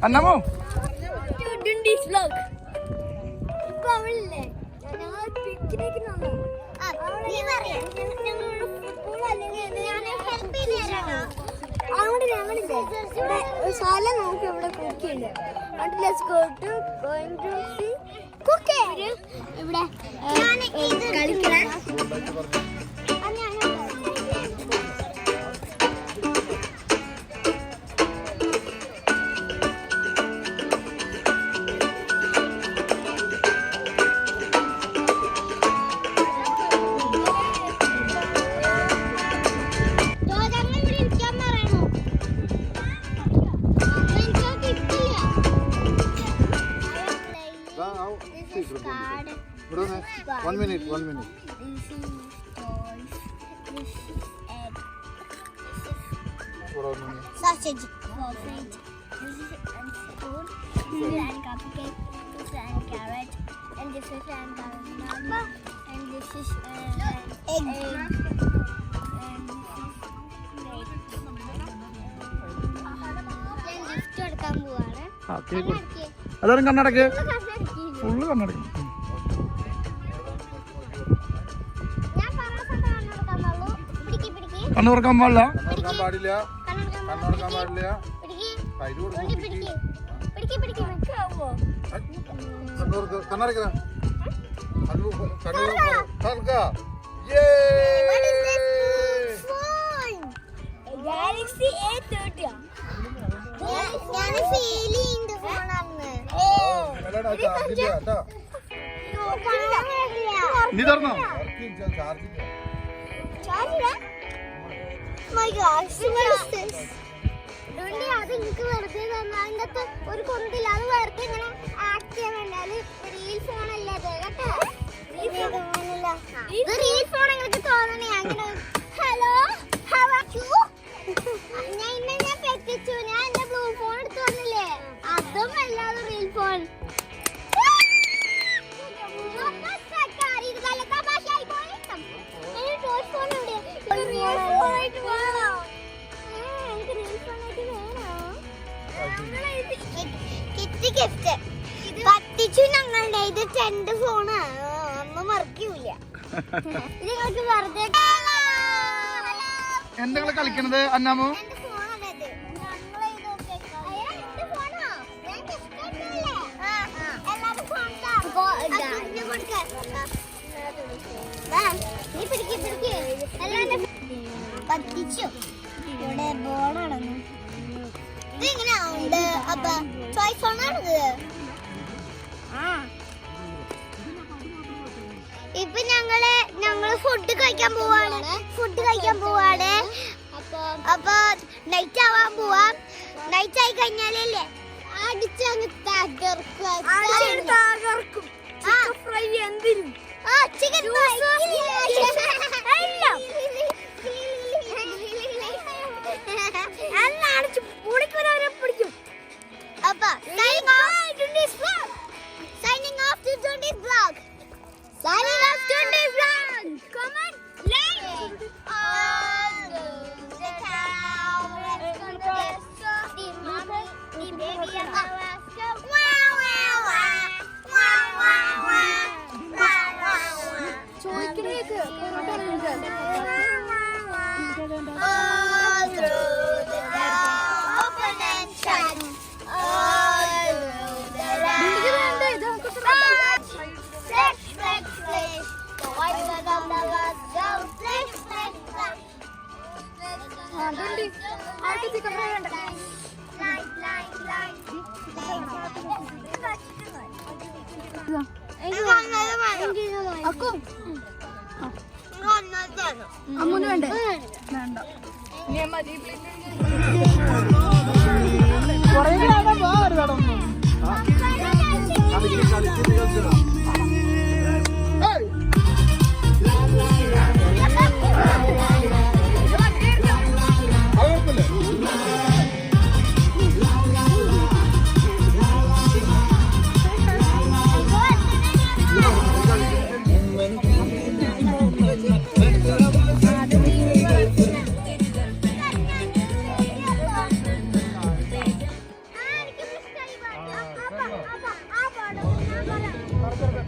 അന്നമോ ഇപ്പൊ അവളില്ലേ പിക്നിക്കിന് സ്ഥലം നമുക്ക് ഇവിടെ കുക്കിയുണ്ട്. ഇവിടെ കളിക്കാൻ One minute. This is toys. This is egg. Sausage. Sausage. This is spoon. This is and cupcake. This is and carrot. And this is and banana. And this is egg. And this is gift എടുക്കാൻ പോവാണ്. അതാണ് കണ്ണടക്ക് full കണ്ണടക്കും. കണ്ണു തുറക്കാൻ പാടില്ല. Galaxy A30. നീ തുറന്നോ? അത് എനിക്ക് വെറുതെ തന്നു. അതിൻ്റെ അകത്ത് ഒരു കൊണ്ടില്ല. അത് വെറുതെ ഇങ്ങനെ ആക്ട് ചെയ്യാൻ വേണ്ടി. അത് റീൽ ഫോൺ അല്ലേ അത് കേട്ടോ. റീൽ ഫോൺ നിങ്ങൾക്ക് തോന്നണേ അങ്ങനെ. Hello how are you? ഞാൻ പറ്റിച്ചു. ഞാൻ എന്റെ ബ്ലൂ ഫോൺ എടുത്ത് വന്നില്ലേ, അതും അല്ലാതെ റീൽ ഫോൺ. പറ്റിച്ചു ഞങ്ങളുടെ. ഇത് ട്രെൻഡ് ഫോണ്, അമ്മ മറക്കൂല. ഇത് നിങ്ങൾക്ക് വെറുതെ എന്തെങ്കിലും കളിക്കണത് അന്നാമോ? പറ്റിച്ചു. ഇവിടെ ബോണാണെന്ന് ഇതിങ്ങനെ ഉണ്ട്. അപ്പൊ ചോയ്സ് ഫോണാണിത്. ഇപ്പൊ ഞങ്ങള് ഫുഡ് കഴിക്കാൻ പോവാണ്. അപ്പൊ നൈറ്റ് ആവാൻ പോവാം. നൈറ്റ് ആയി കഴിഞ്ഞാലല്ലേ അടിച്ചങ്ങ് തകർക്കും. ഫ്രൈ എന്തിനും ചിക്കൻ പിടിക്കും. അപ്പൊ signing off to Tundi's vlog. Come on, like. All the cow. Let's go to the mommy, the baby and the last. Wow, wow, wow. Wow, wow, wow. Wow, wow, wow. ചോദിക്കണേക്ക് all through the town. Open and shut. All through the town. Flex, flex, flex. The white flag of the bus goes flex, flex, flex. അമ്മൂന് വേണ്ടേ? വേണ്ട. It's